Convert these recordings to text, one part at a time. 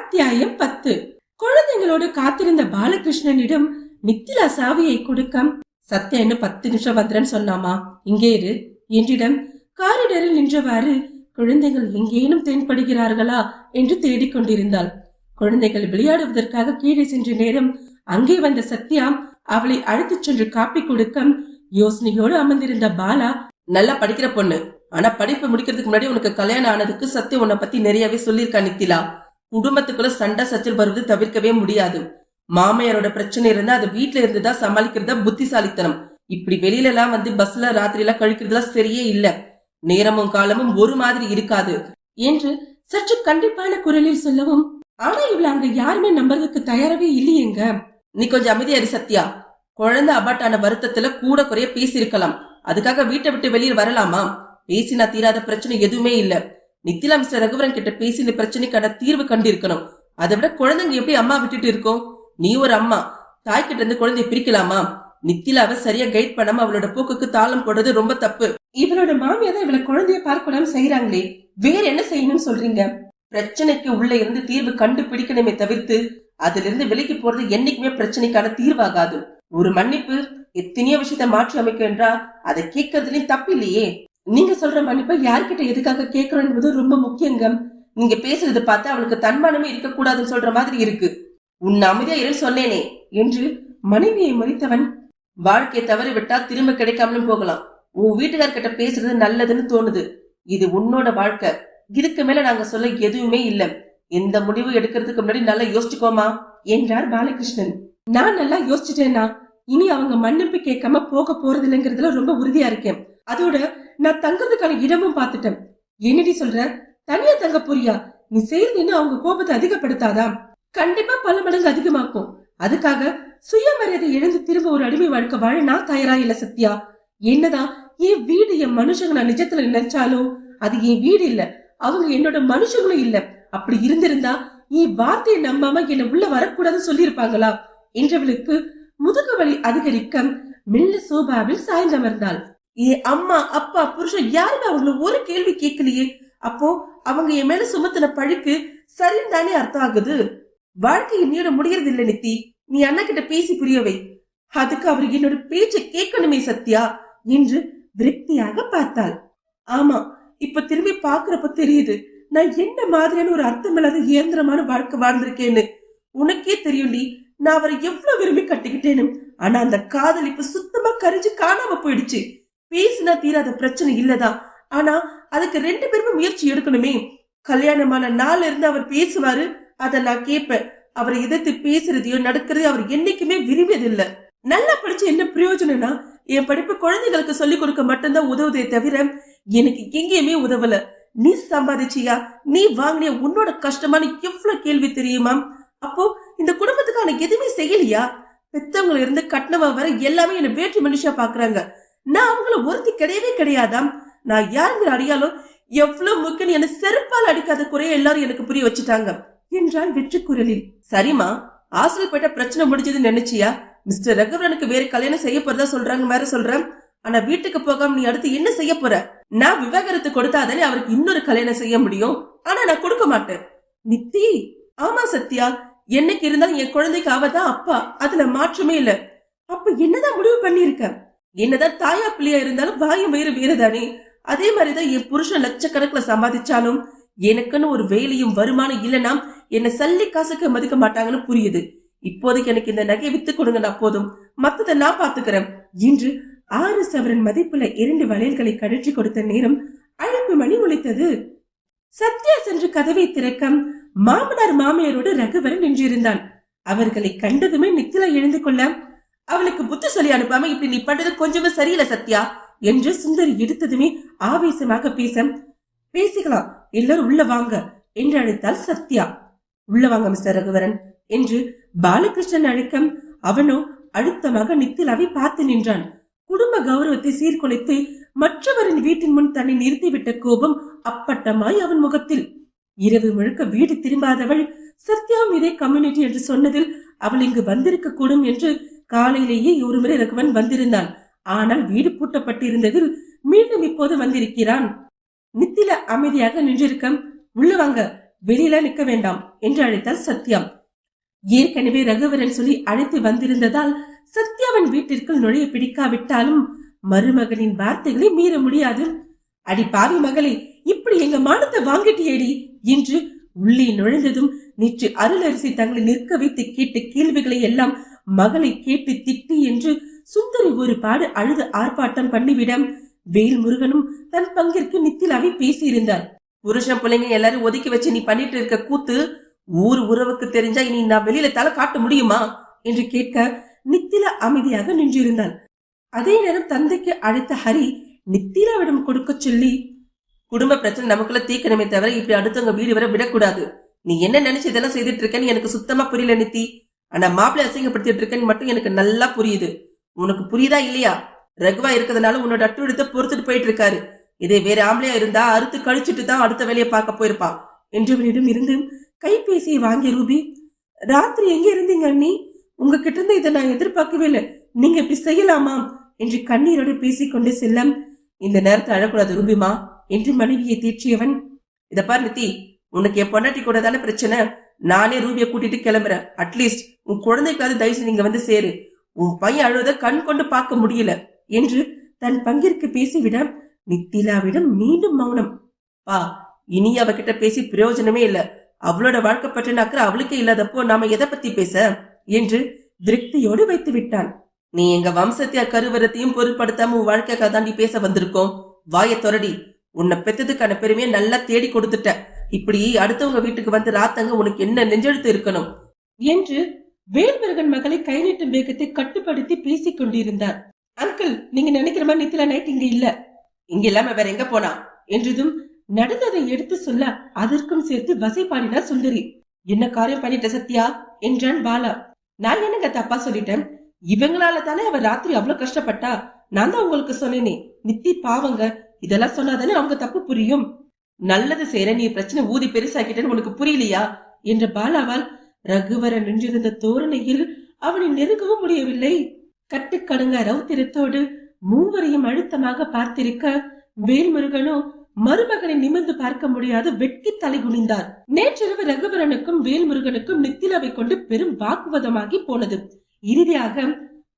அத்தியாயம் 10. குழந்தைங்களோடு காத்திருந்த பாலகிருஷ்ணனிடம் நித்திலா சாவியை கொடுக்க, சத்யா இன்னும் 10 நிமிஷம் வந்துறன்னு சொன்னாமா, இங்கே இரு என்றிடம் காரிடரில் நின்றவாறு குழந்தைகள் எங்கேனும் தென்படுகிறார்களா என்று தேடிக்கொண்டிருந்தாள். குழந்தைகள் விளையாடுவதற்காக கீழே சென்ற நேரம் அங்கே வந்த சத்யா அவளை அழைத்துச் சென்று காப்பி கொடுக்க, யோசனையோடு அமர்ந்திருந்த பாலா, நல்லா படிக்கிற பொண்ணு, ஆனா படிப்பு முடிக்கிறதுக்கு முன்னாடி உனக்கு கல்யாணம் ஆனதுக்கு சத்யா உன்னை பத்தி நிறையவே சொல்லியிருக்கா நித்திலா. குடும்பத்துக்குள்ள சண்டை சச்சல் வருவது தவிர்க்கவே முடியாது. மாமையாரோட பிரச்சனை இருந்தா அது வீட்டுல இருந்துதான் சமாளிக்கிறதா புத்திசாலித்தனம். இப்படி வெளியில எல்லாம் வந்து பஸ்ல ராத்திரி எல்லாம் கழிக்கிறதுலாம் சரியே இல்ல. நேரமும் காலமும் ஒரு மாதிரி இருக்காது என்று சற்று கண்டிப்பான குரலில் சொல்லவும், ஆனா இவள அங்க யாருமே நம்புறதுக்கு தயாராவே இல்லையேங்க. நீ கொஞ்சம் அமைதியாரு சத்யா. குழந்தை அபாட்டான வருத்தத்துல கூட குறைய பேசியிருக்கலாம். அதுக்காக வீட்டை விட்டு வெளியில் வரலாமா? பேசினா தீராத பிரச்சனை எதுவுமே இல்ல. நித்திலா மிஸ்டர் ரகுவரன் கிட்ட பேசி இந்த பிரச்சனைக்கான தீர்வு கண்டு இருக்கணும். அதை விட குழந்தைங்க எப்படி அம்மா விட்டுட்டு இருக்கோம்? நீ ஒரு அம்மா, தாய்கிட்ட இருந்து குழந்தைய பிரிக்கலாமா? நித்திலாவை சரியா கைட் பண்ணாம அவளோட போக்குக்கு தாளம் போடுறது ரொம்ப தப்பு. இவளோட மாமியாதான் இவள குழந்தைய பார்க்க செய்யறாங்களே, வேற என்ன செய்யணும்னு சொல்றீங்க? பிரச்சனைக்கு உள்ள இருந்து தீர்வு கண்டுபிடிக்கணுமே தவிர்த்து அதுல இருந்து விலகி போறது என்னைக்குமே பிரச்சனைக்கான தீர்வாகாது. ஒரு மன்னிப்பு எத்தனையோ விஷயத்த மாற்றி அமைக்க என்றா அதை கேட்கறதுலயும் தப்பு இல்லையே. நீங்க சொல்ற மன்னிப்பை யார்கிட்ட எதுக்காக கேட்கிறோம் என்பது ரொம்ப முக்கியங்க. நீங்க பேசுறது பார்த்தா அவளுக்கு தன்மானமே இருக்க கூடாதுன்னு சொல்ற மாதிரி இருக்கு. உன் அமைதியா இரு சொன்னேனே என்று மனைவியை முறித்தவன், வாழ்க்கையை தவறி விட்டா திரும்ப கிடைக்காமலும் போகலாம். உன் வீட்டுக்கார்கிட்ட பேசுறது நல்லதுன்னு தோணுது. இது உன்னோட வாழ்க்கை. இதுக்கு மேல நாங்க சொல்ல எதுவுமே இல்ல. எந்த முடிவு எடுக்கிறதுக்கு முன்னாடி நல்லா யோசிச்சுக்கோமா என்றார் பாலகிருஷ்ணன். நான் நல்லா யோசிச்சுட்டேன்னா இனி அவங்க மன்னிப்பு கேட்காம போக போறது இல்லைங்கிறதுல ரொம்ப உறுதியா இருக்கேன். அதோட நான் தங்கறதுக்கான இடமும் பார்த்துட்டேன். என்னடி சொல்ற? தனியா தங்க போறியா? நீ செய்யறது அவங்க கோபத்தை அதிகப்படுத்தாதா? கண்டிப்பா பல மடங்கு அதிகமாக்கும். அதுக்காக சுயமரியாதை இழந்து திரும்ப ஒரு அடிமை வாழ்க்கை வாழ நான் தயாரா இல்ல சத்யா. என்னதான் என் வீடு என் மனுஷங்க நான் நிஜத்துல நினைச்சாலும் அது என் வீடு இல்ல, அவங்க என்னோட மனுஷங்களும் இல்ல. அப்படி இருந்திருந்தா என் வார்த்தையை நம்பாம என்ன உள்ள வரக்கூடாதுன்னு சொல்லியிருப்பாங்களா என்றவளுக்கு முதுகு வலி அதிகரிக்க மெல்ல சோபாவில் சாய்ந்தமர்ந்தாள். என் அம்மா அப்பா புருஷன் யாருமே அவங்கள ஒரு கேள்வி கேட்கலையே. அப்போ அவங்க என் மேல சுமத்தின பழிக்கு சரின்னு தானே அர்த்தம் ஆகுது. வாழ்க்கை என்னோட முடியறது இல்ல நித்தி. நீ அண்ணா கிட்ட பேசி புரியவை. அதுக்கு அவர் என்னோட பேச்சை கேட்கணுமே சத்யா என்று விரக்தியாக பார்த்தாள். ஆமா, இப்ப திரும்பி பாக்குறப்ப தெரியுது நான் என்ன மாதிரியான ஒரு அர்த்தமில்லாத இயந்திரமான வாழ்க்கை வாழ்ந்திருக்கேன்னு. உனக்கே தெரியும்டி நான் அவரை எவ்வளவு விரும்பி கட்டிக்கிட்டேன்னு. ஆனா அந்த காதல் இப்ப சுத்தமா கரிஞ்சு காணாம போயிடுச்சு. பேசினா தீராத பிரச்சனை இல்லதான், ஆனா அதுக்கு 2 பேருமே முயற்சி எடுக்கணுமே. கல்யாணமான நாள்ல இருந்து அவர் பேசுவாரு, அத நான் கேட்பேன். அவரை எதிர்த்து பேசுறதையோ நடக்கிறதையோ அவர் என்னைக்குமே விரும்பியது இல்ல. நல்லா படிச்சு என்ன பிரயோஜனம்னா என் படிப்பு குழந்தைகளுக்கு சொல்லிக் கொடுக்க மட்டும்தான் உதவுதே தவிர எனக்கு எங்கேயுமே உதவல. நீ சம்பாதிச்சியா, நீ வாங்கினிய, உன்னோட கஷ்டமான எவ்வளவு கேள்வி தெரியுமா? அப்போ இந்த குடும்பத்துக்கான எதுவுமே செய்யலையா? பெத்தவங்களை இருந்து கட்டணமா வர எல்லாமே என்ன வேற்று மனுஷா பாக்குறாங்க. நான் அவங்கள ஒருத்தி கிடையவே கிடையாதாம். நான் யாருங்கிற அடியாலும் எவ்வளவு முக்கியம் என்ன செருப்பால் அடிக்காத குறைய எல்லாரும் எனக்கு புரிய வச்சுட்டாங்க என்றால் வெற்றி குரலில். சரிமா, ஆசிரியர் போயிட்ட பிரச்சனை முடிஞ்சதுன்னு நினைச்சியா? மிஸ்டர் ரகுவரனுக்கு வேற கல்யாணம் செய்ய போறதா சொல்றாங்க வேற சொல்றேன். ஆனா வீட்டுக்கு போகாம நீ அடுத்து என்ன செய்ய போற? நான் விவாகரத்து கொடுத்தாதானே அவருக்கு இன்னொரு கல்யாணம் செய்ய முடியும். ஆனா நான் கொடுக்க மாட்டேன். நித்தி, ஆமா சத்யா, என்னைக்கு இருந்தாலும் என் குழந்தைக்கு அவதான் அப்பா, அதுல மாற்றமே இல்ல. அப்ப என்னதான் முடிவு பண்ணிருக்க? என்னதான் தாயா பிள்ளையா இருந்தாலும் வாயும் வயிறு வேறுதானே. அதே மாதிரிதான் என் புருஷன் லட்சக்கணக்குல சம்பாதிச்சாலும் எனக்குன்னு ஒரு வேலையும் வருமானம் இல்லைன்னா என்ன சல்லி காசுக்கு மதிக்க மாட்டாங்கன்னு புரியுது. இப்போதைக்கு எனக்கு இந்த நகை வித்து கொடுங்க, நான் போதும், மத்ததை நான் பாத்துக்கிறேன் என்று 6 சவரன் மதிப்புல 2 வளையல்களை கழற்றி கொடுத்த நேரம் அழைப்பு மணி ஒலித்தது. சத்யா சென்று கதவை திறக்க மாமனார் மாமியாரோடு ரகுவரன் நின்றிருந்தான். அவர்களை கண்டதுமே நித்திலா எழுந்து கொள்ள, அவளுக்கு புத்தி சொல்லி அனுப்பாம இப்படி நீ பண்றது கொஞ்சமே சரியில்லை சத்யா என்று சுந்தரி எடுத்ததுமே ஆவேசமாக பேசிக்கலாம், எல்லாரும் உள்ள வாங்க என்று அழைத்தாள் சத்யா. உள்ள வாங்க மிஸ்டர் ரகுவரன் என்று பாலகிருஷ்ணன் அழைக்க அவனோ அழுத்தமாக நித்திலாவை பார்த்து நின்றான். குடும்ப கௌரவத்தை சீர்குலைத்து மற்றவரின் வீட்டின் முன் தன்னை நிறுத்திவிட்ட கோபம் அப்பட்டமாய் அவன் முகத்தில். இரவு முழுக்க வீடு திரும்பாதவள் சத்யா மீதே கம்யூனிட்டி என்று சொன்னதில் அவள் இங்கு வந்திருக்க கூடும் என்று காலையிலேயே ஒருமுறை ரகுவன் வந்திருந்தான். ஆனால் வீடு பூட்டப்பட்டிருந்ததில் மீண்டும் இப்போது வந்திருக்கிறான். நித்தில அமைதியாக நின்றிருக்க, உள்ள வாங்க வெளியில நிக்க வேண்டாம் என்று அழைத்தாள் சத்யா. ஏற்கனவே ரகுவரன் சொல்லி அழைத்து வந்திருந்ததால் சத்யாவின் வீட்டிற்குள் நுழைய பிடிக்காவிட்டாலும் மருமகனின் வார்த்தைகளை மீற முடியாது. அடி பாவி மகளே, இப்படி எங்க மானத்தை வாங்கிட்டியேடி என்று உள்ளே நுழைந்ததும் நேற்று அருளரசி தங்களை நிற்க வைத்து கேட்ட கேள்விகளை எல்லாம் மகளை கேட்டு திட்டி என்று சுந்தரி ஒரு பாடு அழுது ஆர்ப்பாட்டம் பண்ணிவிட வேல்முருகனும் தன் பங்கிற்கு நித்திலாவை பேசியிருந்தார். புருஷன் பிள்ளைங்க எல்லாரும் ஒதுக்கி வச்சு நீ பண்ணிட்டு இருக்க கூத்து ஊர் உறவுக்கு தெரிஞ்சா இனி நான் வெளியில தலை காட்ட முடியுமா என்று கேட்க நித்திலா அமைதியாக நின்றிருந்தாள். அதே நேரம் தந்தைக்கு அழைத்த ஹரி நித்திலாவிடம் கொடுக்க சொல்லி, குடும்ப பிரச்சனை நமக்குள்ள தீக்கணுமே தவிர இப்படி அடுத்தவங்க வீடு வர விடக்கூடாது. நீ என்ன நினைச்சு இதெல்லாம் செய்துட்டு இருக்கன்னு எனக்கு சுத்தமா புரியல நித்தி. ஆனா மாப்பிள்ளை அசிங்கப்படுத்திட்டு இருக்கன்னு மட்டும் எனக்கு நல்லா புரியுது. உனக்கு புரியுதா இல்லையா? ரகுவா இருக்கிறதுனால உன்னோட அட்டுவிடத்தை பொறுத்துட்டு போயிட்டு இருக்காரு. இதே வேற ஆம்பளையா இருந்தா அறுத்து கழிச்சுட்டு தான் அடுத்த வேலையை பார்க்க போயிருப்பான் என்றவனிடம் இருந்து கைபேசியை வாங்கிய ரூபி, ராத்திரி எங்க இருந்தீங்க அண்ணி? உங்ககிட்ட இருந்து இதை நான் எதிர்பார்க்கவே இல்லை. நீங்க இப்படி செய்யலாமா என்று கண்ணீரோடு பேசிக்கொண்டு செல்லம், இந்த நேரத்தை அழக்கூடாது ரூபிமா என்று மனைவியை தேற்றியவன், இத பார் நித்தி, உனக்கு என் பொண்டாட்டி கூட தானே பிரச்சனை. நானே ரூபியை கூட்டிட்டு கிளம்புறேன். அட்லீஸ்ட் உன் குழந்தைக்காவது தயவுசெய்து நீங்க வந்து சேரு. உன் பையன் அழுவத கண் கொண்டு பார்க்க முடியல என்று தன் பங்கிற்கு பேசிவிட நித்திலாவிடம் மீண்டும் மௌனம். பா, இனி அவகிட்ட பேசி பிரயோஜனமே இல்ல. அவளோட வாழ்க்கை பற்றின அக்கறை அவளுக்கே இல்லாதப்போ நாம எதை பத்தி பேச என்று திருப்தியோடு வைத்து விட்டான். நீ எங்க வம்சத்திய கருவரத்தையும் பொருட்படுத்தாம உன் வாழ்க்கைக்காக தாண்டி பேச வந்திருக்கோம். வாய தொரடி. உன்னை பெத்ததுக்கான பெருமையை நல்லா தேடி கொடுத்துட்ட. இப்படி அடுத்தவங்க வீட்டுக்கு வந்து ராத்தங்க உனக்கு என்ன நெஞ்செழுத்து இருக்கணும் என்று வேல்முருகன் மகளை கை நீட்டும் வேகத்தை கட்டுப்படுத்தி பேசிக் கொண்டிருந்தார். அங்கிள், நீங்க நினைக்கிற மாதிரி நித்திலா நைட் இங்க இல்ல. இங்க இல்லாம வேற எங்க போனா என்றதும் நடந்ததை எடுத்து சொல்ல அதற்கும் சேர்த்து வசைப்பாடினா சுந்தரி. என்ன காரியம் பண்ணிட்ட சத்யா என்றான் பாலா. நான் என்னங்க தப்பா சொல்லிட்டேன்? இவங்களால தானே அவ ராத்திரி அவ்வளவு கஷ்டப்பட்டா. நான் தான் உங்களுக்கு சொன்னேனே, நித்தி பாவங்க, இதெல்லாம் சொன்னாதானே அவங்க தப்பு புரியும். நல்லது செய்யற நீ பிரச்சனை ஊதி பெருசாக்கிட்டேன்னு உனக்கு புரியலையா என்ற பாலாவால் ரகுவரன் நின்றிருந்த தோரணையில் அவனை நெருங்கவும் முடியவில்லை. கட்டுக்கடுங்க ரவுத்திரத்தோடு மூவரையும் அழுத்தமாக பார்த்திருக்க வேல்முருகனோ மருமகனை நிமிர்ந்து பார்க்க முடியாது வெட்கி தலை குனிந்தார். நேற்றிரவு ரகுவரனுக்கும் வேல்முருகனுக்கும் நித்திலாவை கொண்டு பெரும் வாக்குவாதமாகி போனது. இறுதியாக,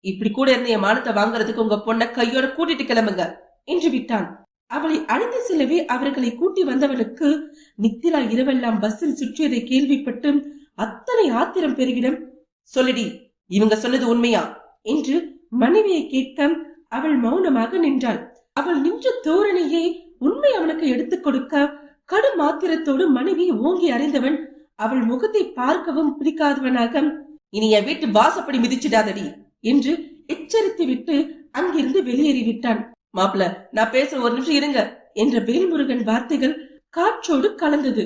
இப்படி கூட இருந்த என் மானத்தை வாங்குறதுக்கு உங்க பொண்ணை கையோட கூட்டிட்டு கிளம்புங்க என்று விட்டான். அவளை அழைத்து செல்லவே அவர்களை கூட்டி வந்தவனுக்கு நித்திலா இரவெல்லாம் பஸ்ஸில் சுற்றியதை கேள்விப்பட்டு அத்தனை ஆத்திரம் பெருகிடம். சொல்லிடி, இவங்க சொன்னது உண்மையா என்று மனைவியை கேட்க அவள் மௌனமாக நின்றாள். அவள் நின்ற தோரணையே உண்மை அவனுக்கு எடுத்துக் கொடுக்க கடும் ஆத்திரத்தோடு மனைவி ஓங்கி அறிந்தவன் அவள் முகத்தை பார்க்கவும் பிடிக்காதவனாக, இனி என் வீட்டு வாசப்படி மிதிச்சிடாதடி என்று எச்சரித்து விட்டு அங்கிருந்து வெளியேறிவிட்டான். மாப்பிள்ள, நான் பேச ஒரு நிமிஷம் இருங்க என்ற வேல்முருகன் வார்த்தைகள் காற்றோடு கலந்தது.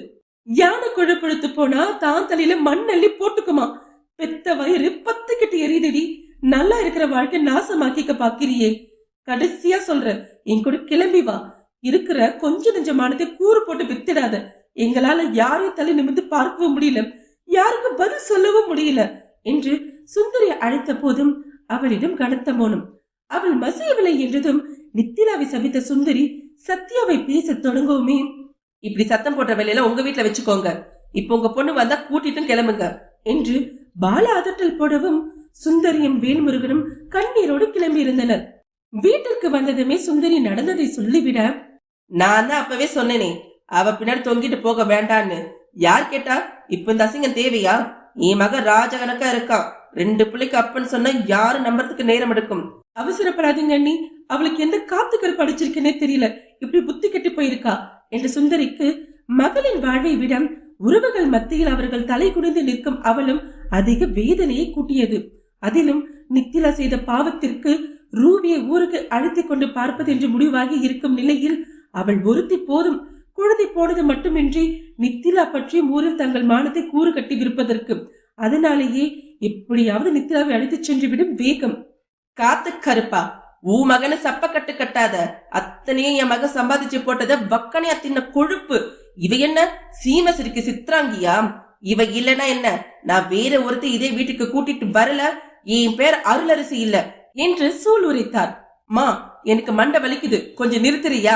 யானை குழப்பெடுத்து போனா தான் தலையில மண் அள்ளி போட்டுக்குமா? பெத்த வயிறு 10 கிட்ட எரியுதடி. நல்லா இருக்கிற வாழ்க்கை நாசமாக்கிக்க பாக்கிறியே. கடைசியா சொல்ற, என் கூட கிளம்பி வா. இருக்கிற கொஞ்ச நெஞ்சமானதை கூறு போட்டு வித்திடாத. எங்களால யாரையும் தலை நிமிர்ந்து பார்க்கவும் முடியல, யாருக்கும் பதில் சொல்லவும் முடியல என்று சுந்தரி அழைத்த போதும் அவளிடம் கனத்த மௌனம். அவள் மசியவில்லை என்றதும் நித்திலாவை சபித்த சுந்தரி சத்யாவை பேச தொடங்கவுமே, இப்படி சத்தம் போட்ட வேலையில உங்க வீட்டுல வச்சுக்கோங்க. இப்ப உங்க பொண்ணு வந்தா கூட்டிட்டும் கிளம்புங்க என்று பாலா அதட்டல் போடவும் சுந்தரியும் வேல்முருகனும் கண்ணீரோடு கிளம்பி இருந்தனர். வீட்டிற்கு வந்ததுமே சுந்தரி நடந்ததை சொல்லிவிட, நான் தான் அப்பவே சொன்னேனே அவ பின்னாடி தொங்கிட்டு போக வேண்டான்னு. யார் கேட்டா? இப்ப இந்த அசிங்கம் தேவையா? என் மக ராஜகணக்கா இருக்கான். 2 பிள்ளைக்கு அப்பன்னு சொன்னா யாரு நம்புறதுக்கு நேரம் எடுக்கும். அவசரப்படாதீங்க அண்ணி, அவளுக்கு எந்த காத்துக்கரு படிச்சிருக்கேனே தெரியல, இப்படி புத்தி கெட்டு போயிருக்கா என்று சுந்தரிக்கு மகளின் வாழ்வை விட உறவுகள் மத்தியில் அவர்கள் தலை குனிந்து நிற்கும் அவளும் அதிக வேதனையை கூட்டியது. அதிலும் நித்திலா செய்த பாவத்திற்கு ரூபியை ஊருக்கு அழைத்து கொண்டு பார்ப்பது என்று முடிவாகி இருக்கும் நிலையில் அவள் ஒருத்தி போதும். குழந்தை போனது மட்டுமின்றி நித்திலா பற்றியும் ஊரில் தங்கள் மானத்தை கூறு கட்டி விருப்பதற்கு. அதனாலேயே எப்படியாவது நித்திலாவை அழைத்து சென்று விடும் வேகம். காத்து கருப்பா, ஊ மகனை சப்ப கட்டு கட்டாத. அத்தனையும் என் மகன் சம்பாதிச்சு போட்டத வக்கனையா தின்ன கொழுப்பு. இவ என்ன சீமசரிக்கு சித்ராங்கியா? இவ இல்லனா என்ன? நான் வேற ஒருத்தி இதே வீட்டுக்கு கூட்டிட்டு வரல. என் பேர் அருளரசி இல்ல என்று சூள் உரைத்தார். மா, எனக்கு மண்டை வலிக்குது, கொஞ்சம் நிறுத்துறியா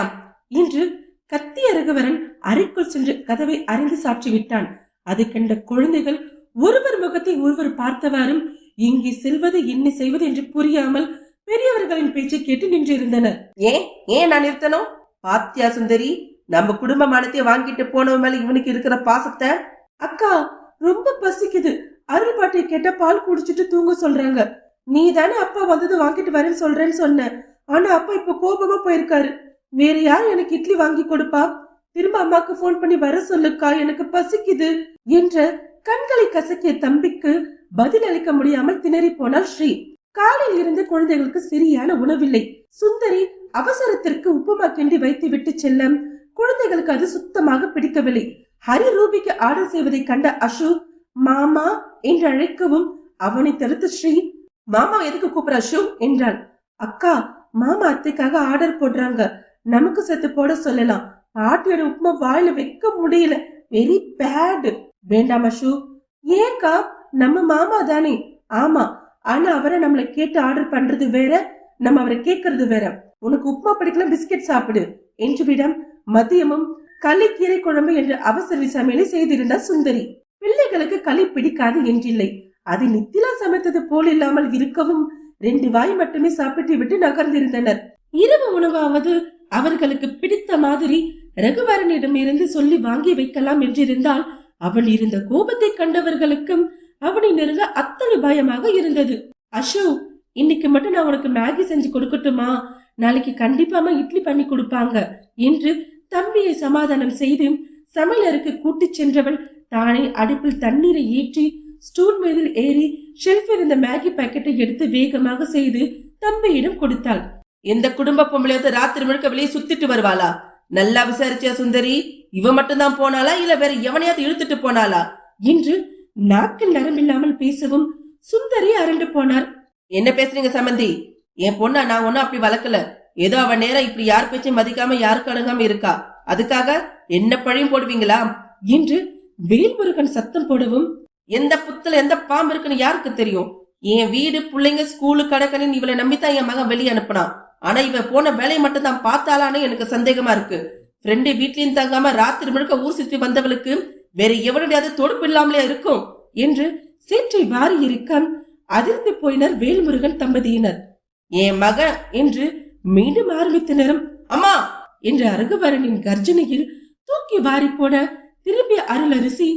என்று கத்திய ரகுவரன் அறைக்குள் சென்று கதவை அறிந்து சாற்றி விட்டான். அதை கண்ட குழந்தைகள் ஒருவர் முகத்தை ஒருவர் பார்த்தவாறும் இங்கே செல்வது என்ன செய்வது என்று புரியாமல் பெரியவர்களின் பேச்சை கேட்டு நின்றிருந்தனர். ஏன் நான் நிறுத்தணும்? பாத்தியா சுந்தரி, நம்ம குடும்பமானத்தை வாங்கிட்டு போனவ மேல இவனுக்கு இருக்கிற பாசத்தை. அக்கா, ரொம்ப பசிக்குது. அருள் பாட்டியை கேட்ட பால் குடிச்சிட்டு தூங்க சொல்றாங்க. நீ தானே அப்பா வந்தது வாங்கிட்டு வரேன்னு சொல்றேன்னு சொன்ன. ஆனா அப்பா இப்ப கோபமா போயிருக்காரு. வேற யார் எனக்கு இட்லி வாங்கி கொடுப்பா? திரும்ப அம்மாக்கு போன் பண்ணி வர சொல்லுக்கா, எனக்கு பசிக்குது என்ற கண்களை கசக்கிய தம்பிக்கு பதில் அளிக்க முடியாமல் திணறி போனாள் ஸ்ரீ. காலையில் இருந்து குழந்தைகளுக்கு சரியான உணவில்லை. சுந்தரி அவசரத்திற்கு உப்புமா கிண்டி வைத்து விட்டு செல்ல குழந்தைகளுக்கு அது சுத்தமாக பிடிக்கவில்லை. ஹரி ரூபிக்கு ஆர்டர் செய்வதை கண்ட அசு மாமா என்று அழைக்கவும் அவனை தடுத்து ஸ்ரீ, மாமா எதுக்கு கூப்பிட அசு என்றாள். அக்கா, மாமா அத்தைக்காக ஆர்டர் போடுறாங்க, நமக்கு சத்து போட சொல்லலாம். பாட்டியோட உப்புமா வாயில வைக்க முடியல, வெரி பேட். வேண்டாம் அசு. ஏக்கா, நம்ம மாமா தானே. ஆமா, ஆனா அவரை நம்மளை கேட்டு ஆர்டர் பண்றது வேற, நம்ம அவரை கேட்கறது வேற. உனக்கு உப்புமா பிடிக்கல, பிஸ்கெட் சாப்பிடு என்று விடம் மதியமும் களிக்கீரை குழம்பு என்று அவசர சமையலை செய்திருந்தார் சுந்தரி. பிள்ளைகளுக்கு களி பிடிக்காது என்றில்லை. அது நித்திலா சமைத்தது போல் இல்லாமல் இருக்கவும் 2 வாய் மட்டுமே சாப்பிட்டு விட்டு நகர்ந்திருந்தனர். இரவு உணவாவது அவர்களுக்கு பிடித்த மாதிரி ரகுவரனிடம் இருந்து சொல்லி வாங்கி வைக்கலாம் என்றிருந்தால், அவன் இருந்த கோபத்தை கண்டவர்களுக்கும் அவனை நெருங்க அத்தனை பயமாக இருந்தது. அசு, இன்னைக்கு மட்டும் நான் உனக்கு மேகி செஞ்சு கொடுக்கட்டுமா? நாளைக்கு கண்டிப்பாம இட்லி பண்ணி கொடுப்பாங்க என்று தம்பியை சமாதானம் செய்து சமையலருக்கு கூட்டி சென்றவள் தானே அடுப்பில் தண்ணீரை ஏற்றி ஸ்டூல் மீதில் ஏறி ஷெல்ஃப் இருந்த மேகி பாக்கெட்டை எடுத்து வேகமாக செய்து தம்பியிடம் கொடுத்தாள். எந்த குடும்ப பொம்பளையாவது ராத்திரி முழுக்க வெளியே சுத்திட்டு வருவாளா? நல்லா விசாரிச்சியா சுந்தரி? இவ மட்டும்தான் போனாளா, இல்ல வேற எவனையாவது இழுத்துட்டு போனாளா என்று நாக்கில் நரம்பில்லாமல் பேசவும் சுந்தரி அரண்டு போனார். என்ன பேசுறீங்க சம்பந்தி? என் பொண்ணா நான் ஒன்னும் அப்படி வளர்க்கல. ஏதோ அவன் நேரம் இப்படி யார் பேச்சையும் மதிக்காம யாருக்கு அடங்காம இருக்கா, அதுக்காக என்ன பழியும் போடுவீங்களா என்று வேல்முருகன் சத்தம் போடவும், எந்த புத்துல எந்த பாம்பு இருக்குன்னு யாருக்கு தெரியும்? என் வீடு, பிள்ளைங்க, ஸ்கூலு, கடைக்கணின்னு இவளை நம்பித்தான் என் மகன் வெளியே அனுப்புனான். ஆனா இவ போன வேலையை மட்டும் தான் பார்த்தாலான்னு எனக்கு சந்தேகமா இருக்கு. ஃப்ரெண்டு வீட்லயும் தங்காம ராத்திரி முழுக்க ஊர் சுற்றி வந்தவளுக்கு வேற எவனுடையாவது தொடுப்பு இல்லாமலே இருக்கும் என்று சேற்றை வாரி இருக்க அதிர்ந்து போயினர் வேல்முருகன் தம்பதியினர். என் மகன் என்று மீண்டும் ஆரம்பித்தனரும். அம்மா என்ற ரகுவரனின் கர்ஜனையில் தூக்கி வாரி போட திரும்பிய அருளரசி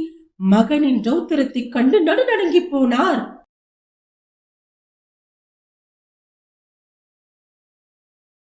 மகனின் ரௌத்திரத்தை கண்டு நடுநடுங்கி போனார்.